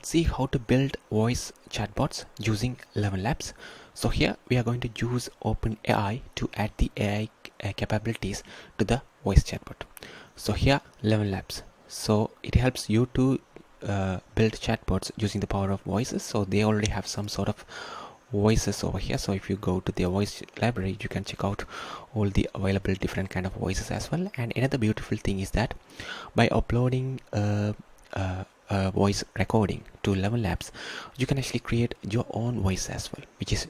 See how to build voice chatbots using ElevenLabs. So here we are going to use OpenAI to add the AI capabilities to the voice chatbot. So here ElevenLabs. So it helps you to build chatbots using the power of voices. So they already have some sort of voices over here. So if you go to their voice library, you can check out all the available different kind of voices as well. And another beautiful thing is that by uploading voice recording to ElevenLabs, you can actually create your own voice as well, which is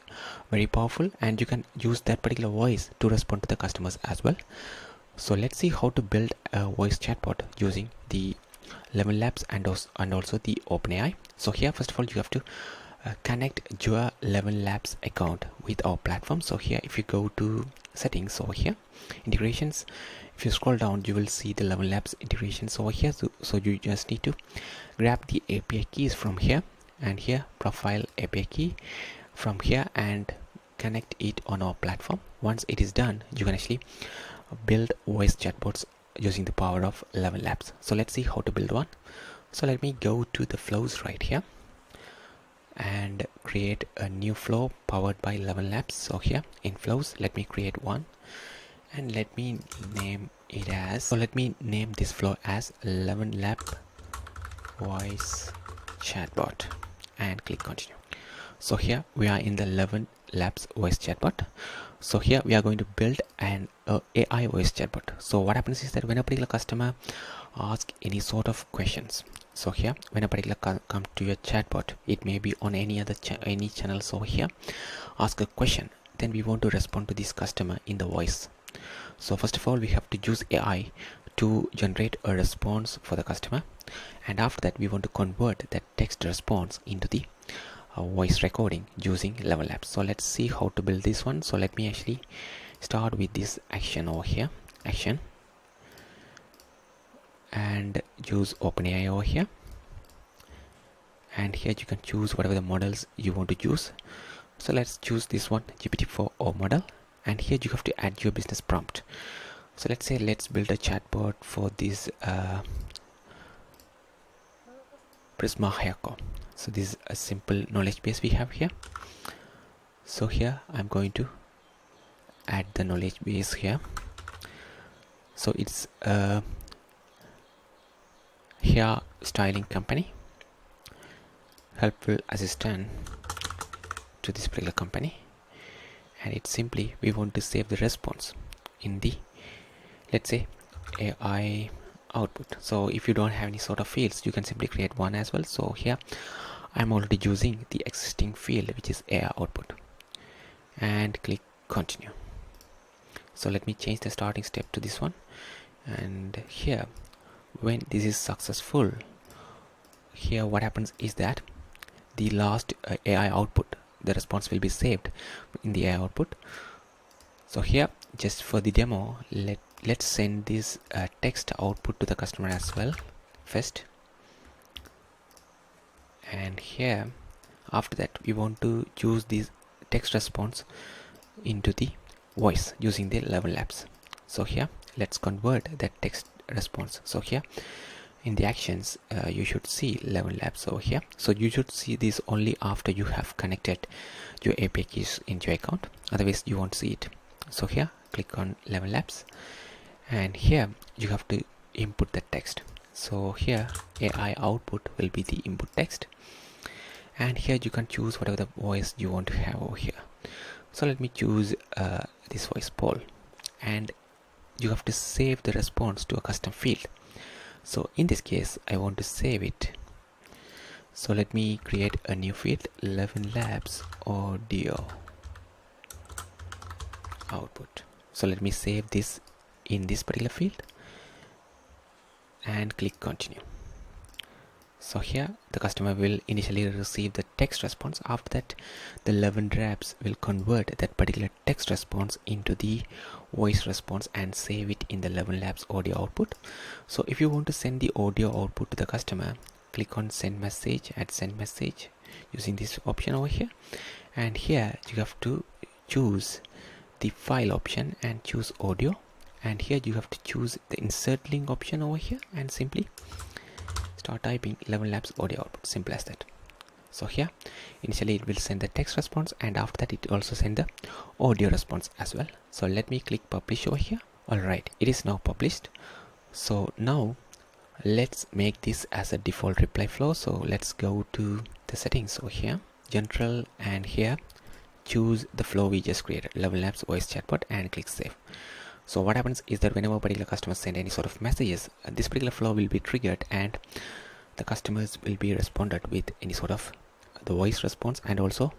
very powerful, and you can use that particular voice to respond to the customers as well. So let's see how to build a voice chatbot using the ElevenLabs and also the OpenAI. So here, first of all, you have to connect your ElevenLabs account with our platform. So here, if you go to settings over here, integrations, if you scroll down, you will see the ElevenLabs integrations over here. So you just need to grab the API keys from here, and here profile API key from here, and connect it on our platform. Once it is done, you can actually build voice chatbots using the power of ElevenLabs. So let's see how to build one. So let me go to the flows right here and create a new flow powered by ElevenLabs. So here in flows, let me create one, and let me name it as, so let me name this flow as ElevenLab voice chatbot, and click continue. So here we are in the ElevenLabs voice chatbot. So here we are going to build an AI voice chatbot. So what happens is that when a particular customer asks any sort of questions, so here when a particular come to your chatbot, it may be on any other any channels over here, ask a question, then we want to respond to this customer in the voice. So first of all, we have to use AI to generate a response for the customer, and after that we want to convert that text response into the voice recording using ElevenLabs. So let's see how to build this one. So let me actually start with this action over here, action, and use OpenAI over here, and here you can choose whatever the models you want to use. So let's choose this one, GPT-4o model, and here you have to add your business prompt. So let's say let's build a chatbot for this Prisma haircut. So this is a simple knowledge base we have here. So here I'm going to add the knowledge base here. So it's a hair styling company, helpful assistant to this particular company, and it's simply we want to save the response in the, let's say, AI output. So if you don't have any sort of fields, you can simply create one as well. So here I'm already using the existing field, which is AI output, and click continue. So let me change the starting step to this one, and here when this is successful, here what happens is that the last AI output, the response will be saved in the AI output. So here, just for the demo, let's send this text output to the customer as well first, and here after that we want to use this text response into the voice using the ElevenLabs. So here let's convert that text response. So here in the actions, you should see ElevenLabs over here. So you should see this only after you have connected your API keys into your account, otherwise you won't see it. So here click on ElevenLabs, and here you have to input the text. So here AI output will be the input text, and here you can choose whatever the voice you want to have over here. So let me choose this voice Paul, and you have to save the response to a custom field. So in this case I want to save it. So let me create a new field, ElevenLabs audio output. So let me save this in this particular field and click continue. So here the customer will initially receive the text response. After that, the ElevenLabs will convert that particular text response into the voice response and save it in the ElevenLabs audio output. So if you want to send the audio output to the customer, click on send message, add send message using this option over here, and here you have to choose the file option and choose audio, and here you have to choose the insert link option over here and simply start typing ElevenLabs audio output. Simple as that. So here initially it will send the text response, and after that it also send the audio response as well. So let me click publish over here. Alright, it is now published. So now let's make this as a default reply flow. So let's go to the settings over here, general, and here choose the flow we just created, ElevenLabs voice chatbot, and click save. So what happens is that whenever particular customers send any sort of messages, this particular flow will be triggered and the customers will be responded with any sort of the voice response and also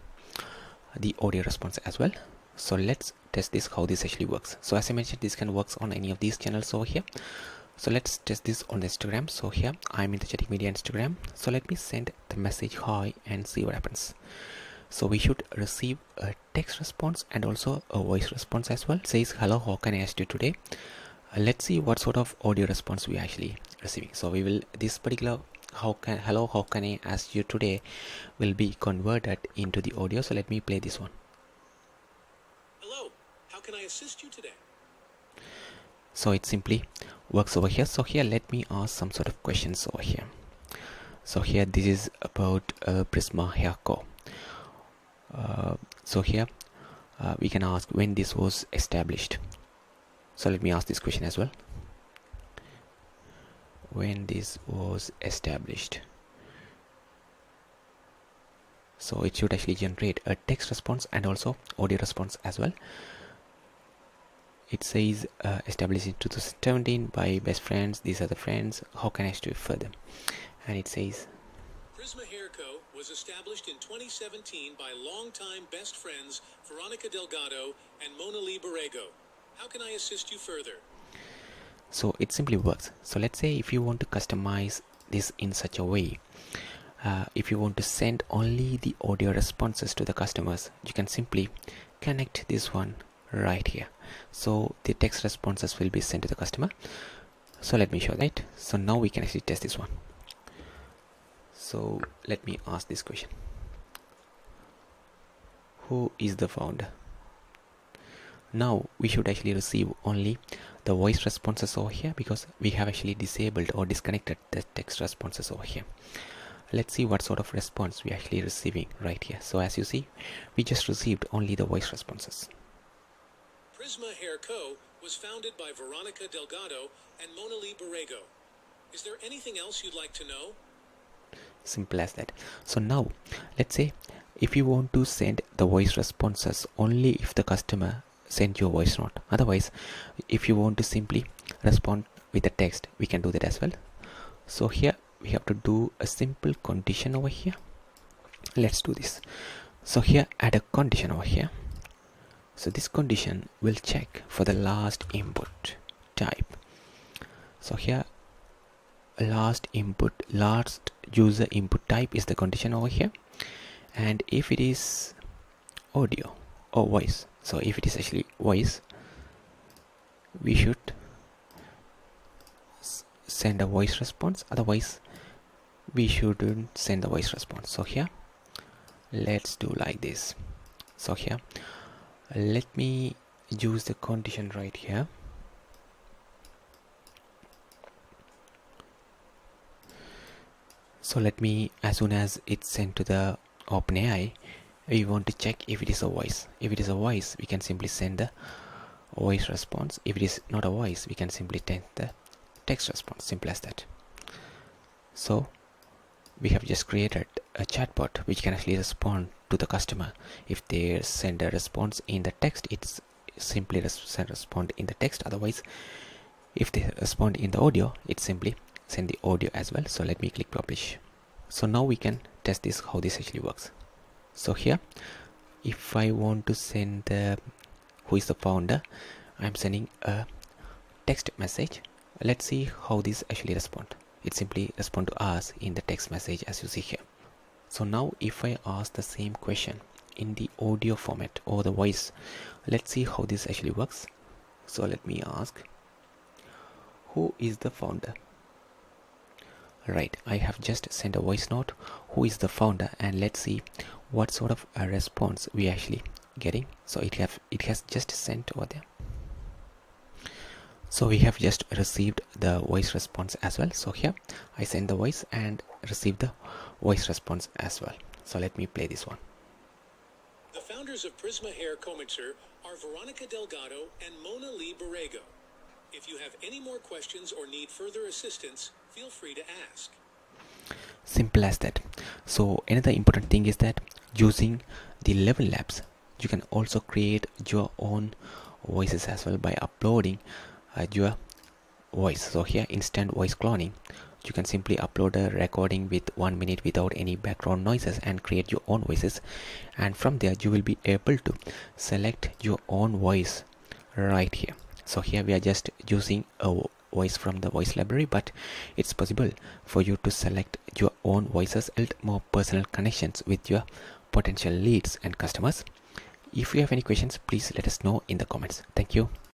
the audio response as well. So let's test this, how this actually works. So as I mentioned, this can work on any of these channels over here. So let's test this on the Instagram. So here I'm in the Chatting Media Instagram. So let me send the message hi and see what happens. So we should receive a text response and also a voice response as well. It says, hello, how can I assist you today? Let's see what sort of audio response we are actually receiving. So we will, this particular hello, how can I assist you today will be converted into the audio. So let me play this one. Hello, how can I assist you today? So it simply works over here. So here let me ask some sort of questions over here. So here this is about Prisma hair co. So here we can ask when this was established. So let me ask this question as well. When this was established. So it should actually generate a text response and also audio response as well. It says established in 2017 by best friends. These are the friends. How can I do it further? And it says Prisma Hair Co. was established in 2017 by longtime best friends Veronica Delgado and Mona Lee Borrego. How can I assist you further? So it simply works. So let's say if you want to customize this in such a way, if you want to send only the audio responses to the customers, you can simply connect this one right here. So the text responses will be sent to the customer. So let me show that. So now we can actually test this one. So let me ask this question. Who is the founder? Now we should actually receive only the voice responses over here because we have actually disabled or disconnected the text responses over here. Let's see what sort of response we are actually receiving right here. So as you see, we just received only the voice responses. Prisma Hair Co. was founded by Veronica Delgado and Mona Lee Borrego. Is there anything else you'd like to know? Simple as that. So now let's say if you want to send the voice responses only if the customer send you a voice note. Otherwise, if you want to simply respond with the text, we can do that as well. So here we have to do a simple condition over here. Let's do this. So here add a condition over here. So this condition will check for the last input type. So here last user input type is the condition over here, and if it is audio or voice, so if it is actually voice, we should send a voice response. Otherwise we shouldn't send the voice response. So here let's do like this. So here let me use the condition right here. So let me, as soon as it's sent to the OpenAI, we want to check if it is a voice. If it is a voice, we can simply send the voice response. If it is not a voice, we can simply send the text response. Simple as that. So we have just created a chatbot which can actually respond to the customer. If they send a response in the text, it's simply respond in the text. Otherwise, if they respond in the audio, it's simply send the audio as well. So let me click publish. So now we can test this, how this actually works. So here if I want to send the who is the founder, I'm sending a text message. Let's see how this actually respond. It simply respond to us in the text message as you see here. So now if I ask the same question in the audio format or the voice, let's see how this actually works. So let me ask, who is the founder? Right, I have just sent a voice note, who is the founder, and let's see what sort of a response we actually getting. So it has just sent over there. So we have just received the voice response as well. So here I send the voice and receive the voice response as well. So let me play this one. The founders of Prisma Hair Comixer are Veronica Delgado and Mona Lee Borrego. If you have any more questions or need further assistance, feel free to ask. Simple as that. So another important thing is that using the ElevenLabs, you can also create your own voices as well by uploading your voice. So here, instant voice cloning, you can simply upload a recording with 1 minute without any background noises and create your own voices, and from there you will be able to select your own voice right here. So here we are just using a voice from the voice library, but it's possible for you to select your own voices, build more personal connections with your potential leads and customers. If you have any questions, please let us know in the comments. Thank you.